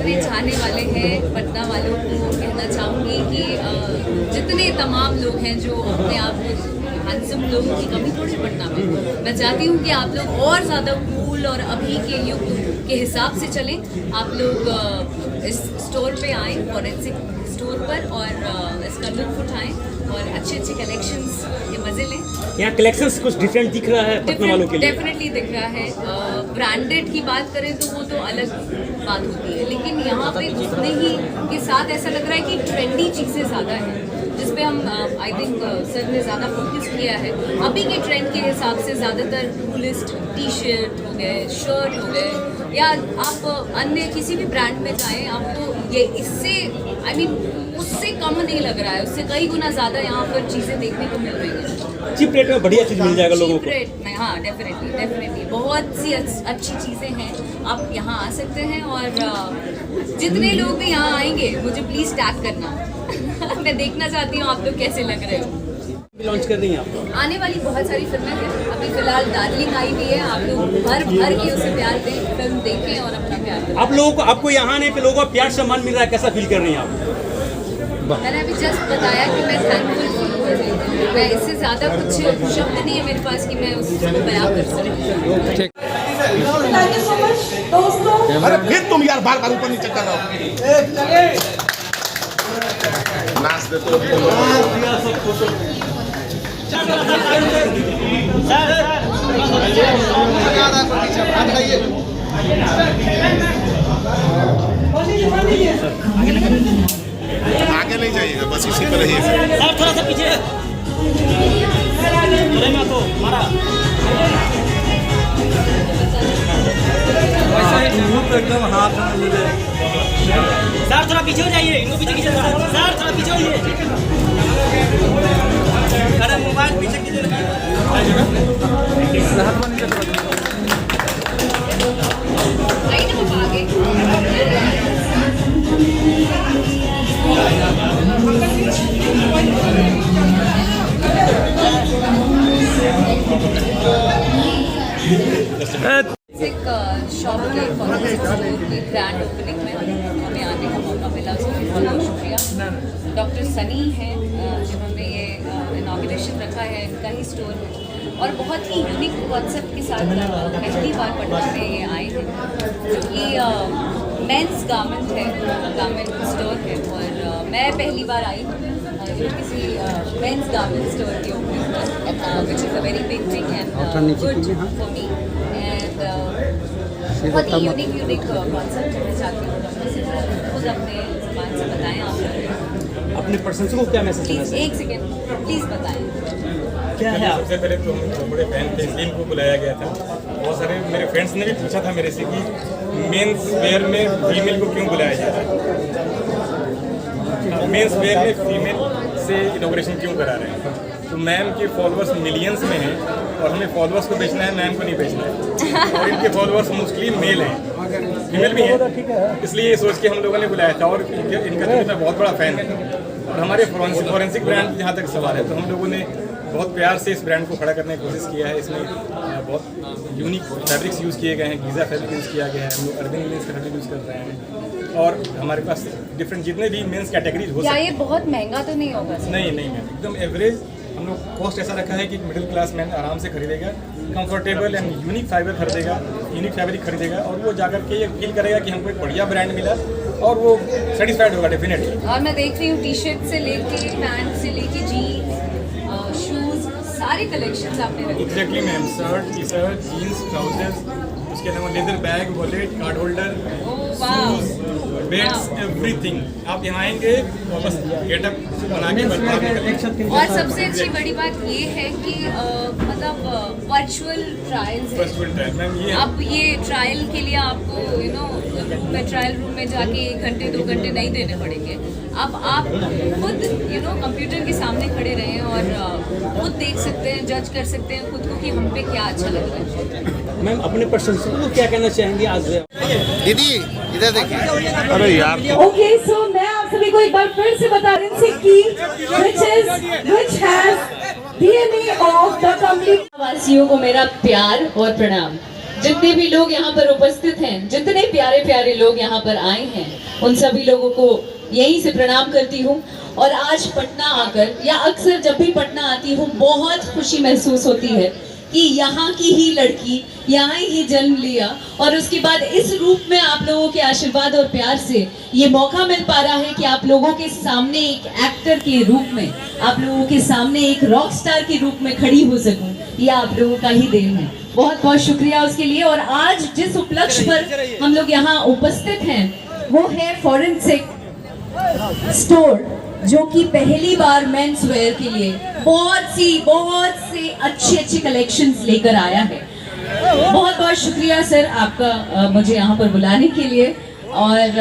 जितने चाहने वाले हैं पटना वालों को कहना चाहूँगी कि जितने तमाम लोग हैं जो अपने आप को हैंडसम लोगों की कमी थोड़ी पटना में, मैं चाहती हूँ कि आप लोग और ज़्यादा कूल और अभी के युग के हिसाब से चलें। आप लोग इस स्टोर पे आएँ, फॉरेंसिक स्टोर पर, और इसका लुत्फ उठाएं और अच्छे अच्छे कलेक्शंस के मज़े लें। यहाँ कलेक्शंस कुछ डिफरेंट दिख रहा है पटना वालों के लिए? डेफिनेटली दिख रहा है। ब्रांडेड की बात करें तो वो तो अलग बात होती है, लेकिन यहाँ पे घुसने ही के साथ ऐसा लग रहा है कि ट्रेंडी चीज़ें ज़्यादा हैं, जिस पे हम आई थिंक सर ने ज़्यादा फोकस किया है। अभी के ट्रेंड के हिसाब से ज़्यादातर कूलिस्ट टी शर्ट हो गए, शर्ट हो गए, या आप अन्य किसी भी ब्रांड में जाएँ, आपको ये इससे आई मीन उससे कम नहीं लग रहा है, उससे कई गुना ज़्यादा यहाँ पर चीज़ें देखने को मिल रही हैं। चीप रेट में बढ़िया चीज़ मिल जाएगा लोगों को। चीप रेट में, हाँ डेफिनेटली बहुत सी अच्छी चीज़ें हैं। आप यहाँ आ सकते हैं, और जितने लोग भी यहाँ आएंगे मुझे प्लीज़ टैग करना मैं देखना चाहती हूँ आप लोग कैसे लग रहे हो। लॉन्च कर रही हैं आप? आने वाली बहुत सारी फिल्में हैं। अभी फिलहाल डार्लिंग आई हुई है, आप लोग भर के उसे प्यार दें, फिल्म देखें और अपना प्यार दें। आप लोगों को, आपको यहाँ आने पे लोगों का प्यार सम्मान मिल रहा है, कैसा फील कर रही हैं आप? मैंने अभी जस्ट बताया कि मैं थैंकफुल फील कर रही हूँ। मैं इससे ज़्यादा कुछ शब्द नहीं है मेरे पास कि मैं उसको बयां कर सकूँ। थैंक यू सो मच दोस्तों। अरे फिर तुम यार बार ऊपर नीचे कर रहे हो। नाच दे तो आगे नहीं जाइएगा, बस इसी पर रहिएगा। थोड़ा सा पीछे एकदम हाथ में सर, थोड़ा पीछे हो जाइए, इनको पीछे खींचे सर, थोड़ा पीछे होइए। अरे मोबाइल पीछे कीजिए। शॉप के की ग्रैंड ओपनिंग में हमें आने का मौका मिला, उसके लिए बहुत बहुत शुक्रिया। डॉक्टर सनी हैं जिन्होंने ये इनॉग्रेशन रखा है, इनका ही स्टोर है, और बहुत ही यूनिक कॉन्सेप्ट के साथ पहली बार पटना में ये आए हैं, जो कि मेंस गारमेंट है, गारमेंट स्टोर है। और मैं पहली बार आई हूँ किसी मेंस गारमेंट स्टोर की ओपनिंग पर, which is a very big thing and good for me. And बहुत ही यूनिक कॉन्सेप्ट है। मैं चाहती हूँ डॉक्टर से खुद अपने ज़बान से बताएं आप अपने प्रशंसकों को क्या मैसेज देना प्लीज़। एक सेकेंड प्लीज़ बताएं क्या है आप? सबसे पहले तो हम बड़े फैन थे, इसलिए इनको बुलाया गया था। बहुत सारे मेरे फ्रेंड्स ने भी पूछा था मेरे से कि मेंस वेयर में फीमेल को क्यों बुलाया जाता है, मेंस वेयर में फीमेल से इनॉग्रेशन क्यों करा रहे हैं। तो मैम के फॉलोअर्स मिलियंस में हैं, और हमें फॉलोअर्स को बेचना है, मैम को नहीं बेचना है। और इनके फॉलोअर्स मोस्टली मेल हैं, फीमेल भी हैं, इसलिए ये सोच के हम लोगों ने बुलाया था। और इनका तो मैं बहुत बड़ा फ़ैन है, और हमारे फॉरेंसिक ब्रांड जहाँ तक सवाल है, तो हम लोगों ने बहुत प्यार से इस ब्रांड को खड़ा करने की कोशिश किया है। इसमें बहुत यूनिक फैब्रिक्स यूज़ किए गए हैं, गीज़ा फैब्रिक यूज़ किया गया है, हम लोग अर्बन मेंस का फैब्रिक यूज़ कर रहे हैं। और हमारे पास डिफरेंट जितने भी मेंस कैटेगरीज हो सकते हैं। ये बहुत महंगा तो नहीं होगा? नहीं मैम, एकदम एवरेज। हम लोग कॉस्ट ऐसा रखा है कि मिडिल क्लास मैन आराम से खरीदेगा, कंफर्टेबल एंड यूनिक फाइबर खरीदेगा, यूनिक फैब्रिक खरीदेगा, और वो जाकर के ये फील करेगा कि हमको एक बढ़िया ब्रांड मिला, और वो सेटिस्फाइड होगा डेफिनेटली। और मैं देख रही हूँ टी शर्ट से लेके पैंट से लेके जीन्स, शूज़, सारे कलेक्शंस आपने रखे। Exactly ma'am, shirt, T shirt, jeans, trousers, उसके अलावा leather bag, wallet, card holder, shoes, beds, everything. आप यहाँ आएंगे और बस गेटअप बना के और सबसे अच्छी बड़ी बात ये है कि मतलब वर्चुअल ट्रायल्स है। वर्चुअल ट्रायल मैम, ये आप ये ट्रायल के लिए आपको ट्रायल रूम में जाके 1 घंटे 2 घंटे नहीं देने पड़ेंगे। अब आप खुद कंप्यूटर के सामने खड़े रहें और खुद देख सकते हैं, जज कर सकते हैं खुद को कि हम पे क्या अच्छा लग रहा है। मैम अपने प्रशंसकों को क्या कहना चाहेंगे आज? दीदी इधर देखिए। अरे यार ओके सो मैं आप सभी को एक बार फिर से बता रही हूँ कि which has DNA of the complete वासियों को मेरा प्यार और प्रणाम। जितने भी लोग यहाँ पर उपस्थित हैं, जितने प्यारे प्यारे लोग यहाँ पर आए हैं, उन सभी लोगों को यहीं से प्रणाम करती हूँ। और आज पटना आकर, या अक्सर जब भी पटना आती हूँ, बहुत खुशी महसूस होती है कि यहाँ की ही लड़की यहाँ ही जन्म लिया और उसके बाद इस रूप में आप लोगों के आशीर्वाद और प्यार से ये मौका मिल पा रहा है कि आप लोगों के सामने एक एक्टर के रूप में, आप लोगों के सामने एक रॉक स्टार के रूप में खड़ी हो सकूं। ये आप लोगों का ही देन है। बहुत बहुत शुक्रिया उसके लिए। और आज जिस उपलक्ष्य पर हम लोग यहाँ उपस्थित हैं वो है फॉरेंसिक स्टोर, जो कि पहली बार मेंस वेयर के लिए बहुत से अच्छे कलेक्शंस लेकर आया है। बहुत बहुत शुक्रिया सर आपका मुझे यहाँ पर बुलाने के लिए। और